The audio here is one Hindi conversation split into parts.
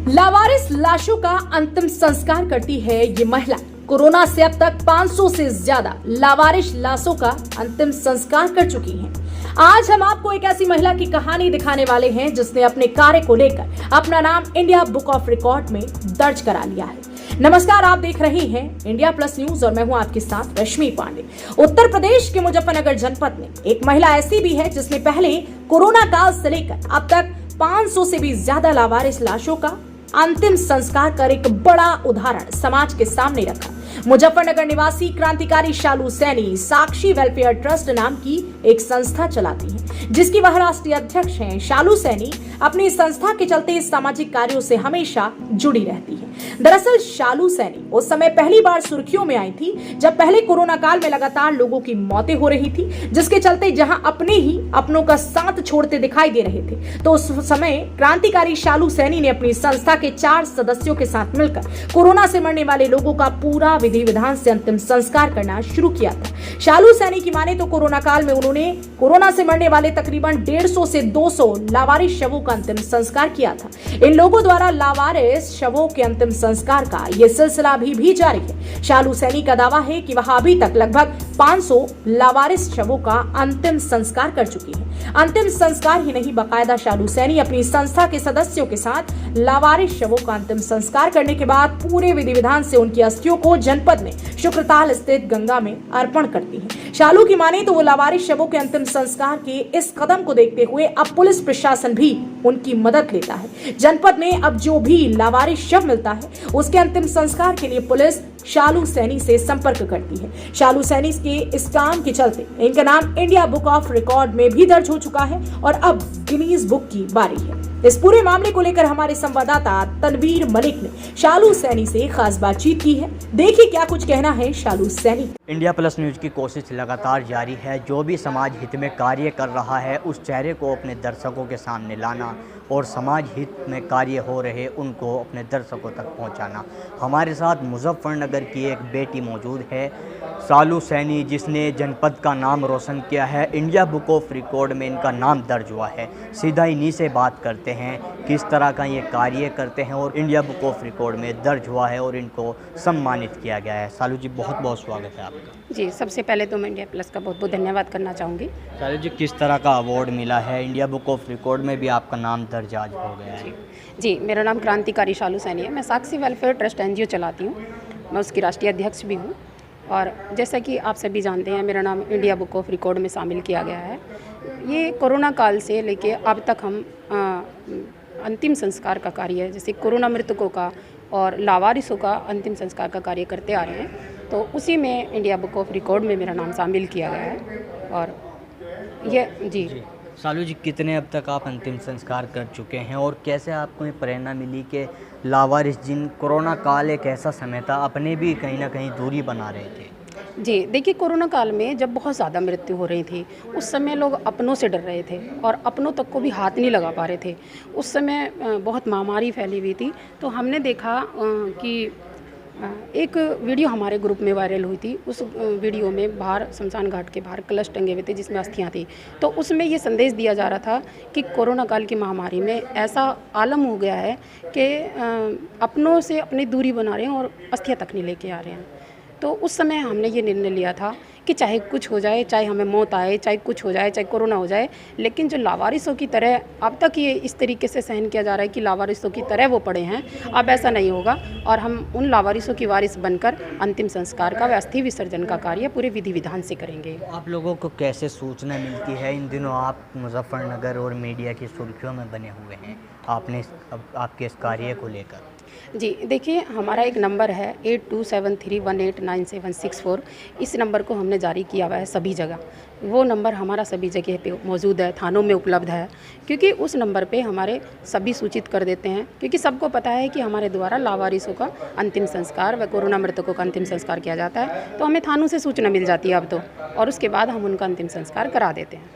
लावारिस लाशों का अंतिम संस्कार करती है ये महिला। कोरोना से अब तक 500 से ज्यादा लावारिस लाशों का अंतिम संस्कार कर चुकी हैं। आज हम आपको एक ऐसी महिला की कहानी दिखाने वाले हैं जिसने अपने कार्य को लेकर अपना नाम इंडिया बुक ऑफ रिकॉर्ड में दर्ज करा लिया है। नमस्कार, आप देख रहे हैं इंडिया प्लस न्यूज और मैं हूं आपके साथ रश्मि पांडे। उत्तर प्रदेश के मुजफ्फरनगर जनपद में एक महिला ऐसी भी है जिसने पहले कोरोना काल से लेकर अब तक 500 से भी ज्यादा लावारिस लाशों का अंतिम संस्कार कर एक बड़ा उदाहरण समाज के सामने रखा। मुजफ्फरनगर निवासी क्रांतिकारी शालू सैनी साक्षी वेलफेयर ट्रस्ट नाम की एक संस्था चलाती हैं, जिसकी वह राष्ट्रीय अध्यक्ष हैं। शालू सैनी अपनी संस्था के चलते सामाजिक कार्यों से हमेशा जुड़ी रहती है। दरअसल शालू सैनी उस समय पहली बार सुर्खियों में आई थी जब पहले कोरोना काल में लगातार लोगों की मौतें हो रही थी, जिसके चलते जहां अपने ही अपनों का साथ छोड़ते दिखाई दे रहे थे, तो उस समय क्रांतिकारी शालू सैनी ने अपनी संस्था के 4 सदस्यों के साथ मिलकर कोरोना से मरने वाले लोगों का पूरा विधि विधान से अंतिम संस्कार करना शुरू किया था। शालू सैनी की माने तो कोरोना काल में उन्होंने कोरोना से मरने वाले तकरीबन 150 से 200 लावारिस शवों का अंतिम संस्कार किया था। इन लोगों द्वारा लावारिस शवों के अंतिम संस्कार का यह सिलसिला अभी भी जारी है। शालू सैनी का दावा है कि वह अभी तक लगभग 500 लावारिस शवों का अंतिम संस्कार कर चुकी है। अंतिम संस्कार ही नहीं, बाकायदा शालू सैनी अपनी संस्था के सदस्यों के साथ लावारिस शवों का अंतिम संस्कार करने के बाद पूरे विधि विधान से उनकी अस्थियों को जनपद में शुक्रताल स्थित गंगा में अर्पण करती हैं। शालू की माने तो वो लावारिस शवों के अंतिम संस्कार के इस कदम को देखते हुए अब पुलिस प्रशासन भी उनकी मदद लेता है। जनपद में अब जो भी लावारिस शव मिलता है उसके अंतिम संस्कार के लिए पुलिस शालू सैनी से संपर्क करती है। शालू सैनी के इस काम के चलते इनका नाम इंडिया बुक ऑफ रिकॉर्ड में भी दर्ज हो चुका है और अब गिनीज बुक की बारी है। इस पूरे मामले को लेकर हमारे संवाददाता तनवीर मलिक ने शालू सैनी से खास बातचीत की है। देखिए क्या कुछ कहना है शालू सैनी। इंडिया प्लस न्यूज की कोशिश लगातार जारी है। जो भी समाज हित में कार्य कर रहा है उस चेहरे को अपने दर्शकों के सामने लाना और समाज हित में कार्य हो रहे उनको अपने दर्शकों तक पहुंचाना। हमारे साथ मुजफ्फरनगर की एक बेटी मौजूद है, शालू सैनी, जिसने जनपद का नाम रोशन किया है। इंडिया बुक ऑफ रिकॉर्ड में इनका नाम दर्ज हुआ है। सीधा इन्हीं से बात करते हैं किस तरह का ये कार्य करते हैं और इंडिया बुक ऑफ रिकॉर्ड में दर्ज हुआ है और इनको सम्मानित किया गया है। शालू जी, बहुत बहुत स्वागत है आपका। जी, सबसे पहले तो मैं इंडिया प्लस का बहुत बहुत धन्यवाद करना चाहूँगी। शालू जी, किस तरह का अवार्ड मिला है? इंडिया बुक ऑफ रिकॉर्ड में भी आपका नाम दर्ज आज हो गया है। जी, मेरा नाम क्रांतिकारी शालू सैनी है। मैं साक्षी वेलफेयर ट्रस्ट NGO चलाती हूँ। मैं उसकी राष्ट्रीय अध्यक्ष भी हूँ और जैसा कि आप सभी जानते हैं मेरा नाम इंडिया बुक ऑफ रिकॉर्ड में शामिल किया गया है। ये कोरोना काल से लेके अब तक हम अंतिम संस्कार का कार्य, जैसे कोरोना मृतकों का और लावारिसों का अंतिम संस्कार का कार्य करते आ रहे हैं, तो उसी में इंडिया बुक ऑफ रिकॉर्ड में मेरा नाम शामिल किया गया है। और ये जी शालू जी, कितने अब तक आप अंतिम संस्कार कर चुके हैं और कैसे आपको ये प्रेरणा मिली कि लावारिस, जिन कोरोना काल एक ऐसा समय था, अपने भी कहीं ना कहीं दूरी बना रहे थे? जी, देखिए, कोरोना काल में जब बहुत ज़्यादा मृत्यु हो रही थी उस समय लोग अपनों से डर रहे थे और अपनों तक को भी हाथ नहीं लगा पा रहे थे। उस समय बहुत महामारी फैली हुई थी, तो हमने देखा कि एक वीडियो हमारे ग्रुप में वायरल हुई थी। उस वीडियो में बाहर शमशान घाट के बाहर कलश टंगे हुए थे जिसमें अस्थियां थी। तो उसमें ये संदेश दिया जा रहा था कि कोरोना काल की महामारी में ऐसा आलम हो गया है कि अपनों से अपनी दूरी बना रहे हैं और अस्थियां तक नहीं लेके आ रहे हैं। तो उस समय हमने ये निर्णय लिया था कि चाहे कुछ हो जाए, चाहे हमें मौत आए, चाहे कुछ हो जाए, चाहे कोरोना हो जाए, लेकिन जो लावारिसों की तरह अब तक ये इस तरीके से सहन किया जा रहा है कि लावारिसों की तरह वो पड़े हैं, अब ऐसा नहीं होगा और हम उन लावारिसों की वारिस बनकर अंतिम संस्कार का व अस्थि विसर्जन का कार्य पूरे विधि विधान से करेंगे। आप लोगों को कैसे सूचना मिलती है? इन दिनों आप मुजफ्फरनगर और मीडिया की सुर्खियों में बने हुए हैं, आपके इस कार्य को लेकर। जी, देखिए, हमारा एक नंबर है 8273189764। इस नंबर को हमने जारी किया हुआ है सभी जगह। वो नंबर हमारा सभी जगह पे मौजूद है, थानों में उपलब्ध है, क्योंकि उस नंबर पे हमारे सभी सूचित कर देते हैं, क्योंकि सबको पता है कि हमारे द्वारा लावारिसों का अंतिम संस्कार व कोरोना मृतकों का अंतिम संस्कार किया जाता है। तो हमें थानों से सूचना मिल जाती है अब तो, और उसके बाद हम उनका अंतिम संस्कार करा देते हैं।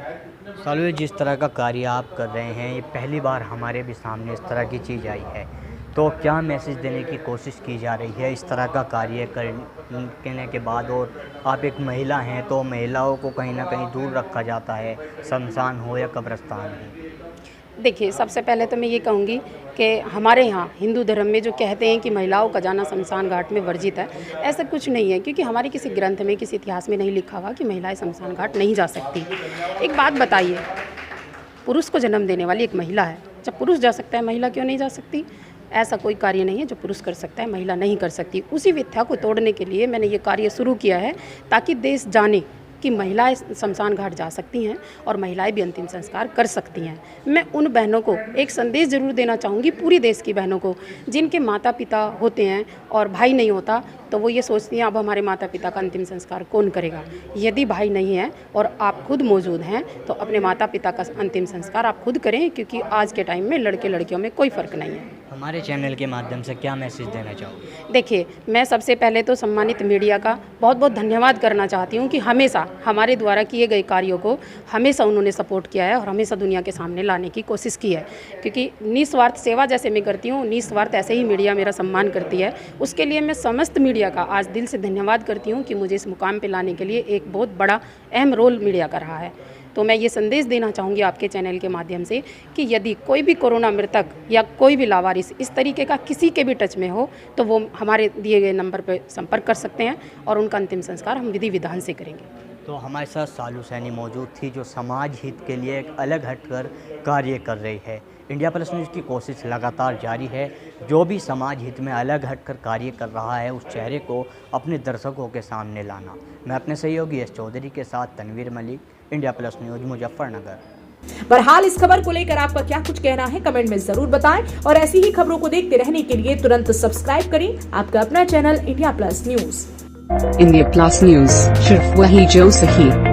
शालू, जिस तरह का कार्य आप कर रहे हैं, ये पहली बार हमारे भी सामने इस तरह की चीज़ आई है, तो क्या मैसेज देने की कोशिश की जा रही है इस तरह का कार्य करने के बाद? और आप एक महिला हैं तो महिलाओं को कहीं ना कहीं दूर रखा जाता है, शमशान हो या कब्रिस्तान हो। देखिए, सबसे पहले तो मैं ये कहूँगी कि हमारे यहाँ हिंदू धर्म में जो कहते हैं कि महिलाओं का जाना शमशान घाट में वर्जित है, ऐसा कुछ नहीं है, क्योंकि हमारे किसी ग्रंथ में, किसी इतिहास में नहीं लिखा हुआ कि महिलाएं शमशान घाट नहीं जा सकती। एक बात बताइए, पुरुष को जन्म देने वाली एक महिला है, जब पुरुष जा सकता है महिला क्यों नहीं जा सकती? ऐसा कोई कार्य नहीं है जो पुरुष कर सकता है महिला नहीं कर सकती। उसी मिथ्या को तोड़ने के लिए मैंने ये कार्य शुरू किया है, ताकि देश जाने कि महिलाएं शमशान घाट जा सकती हैं और महिलाएं भी अंतिम संस्कार कर सकती हैं। मैं उन बहनों को एक संदेश ज़रूर देना चाहूँगी, पूरी देश की बहनों को, जिनके माता पिता होते हैं और भाई नहीं होता, तो वो ये सोचती हैं अब हमारे माता पिता का अंतिम संस्कार कौन करेगा। यदि भाई नहीं है और आप खुद मौजूद हैं तो अपने माता पिता का अंतिम संस्कार आप खुद करें, क्योंकि आज के टाइम में लड़के लड़कियों में कोई फ़र्क नहीं है। हमारे चैनल के माध्यम से क्या मैसेज देना चाहोगे? देखिए, मैं सबसे पहले तो सम्मानित मीडिया का बहुत बहुत धन्यवाद करना चाहती हूँ कि हमेशा हमारे द्वारा किए गए कार्यों को हमेशा उन्होंने सपोर्ट किया है और हमेशा दुनिया के सामने लाने की कोशिश की है, क्योंकि निस्वार्थ सेवा जैसे मैं करती हूँ, निस्वार्थ ऐसे ही मीडिया मेरा सम्मान करती है। उसके लिए मैं समस्त मीडिया का आज दिल से धन्यवाद करती हूँ कि मुझे इस मुकाम पर लाने के लिए एक बहुत बड़ा अहम रोल मीडिया का रहा है। तो मैं ये संदेश देना चाहूँगी आपके चैनल के माध्यम से कि यदि कोई भी कोरोना मृतक या कोई भी लावारिस इस तरीके का किसी के भी टच में हो, तो वो हमारे दिए गए नंबर पर संपर्क कर सकते हैं और उनका अंतिम संस्कार हम विधि विधान से करेंगे। तो हमारे साथ सालू सैनी मौजूद थी, जो समाज हित के लिए एक अलग हटकर कार्य कर रही है। इंडिया प्लस न्यूज़ की कोशिश लगातार जारी है, जो भी समाज हित में अलग हटकर कार्य कर रहा है उस चेहरे को अपने दर्शकों के सामने लाना। मैं अपने सहयोगी एस चौधरी के साथ Tanveer Malik, India Plus News, Muzaffarnagar. बहरहाल इस खबर को लेकर आपका क्या कुछ कहना है कमेंट में जरूर बताएं और ऐसी ही खबरों को देखते रहने के लिए तुरंत सब्सक्राइब करें आपका अपना channel India plus news. India plus news, सिर्फ वही जो सही।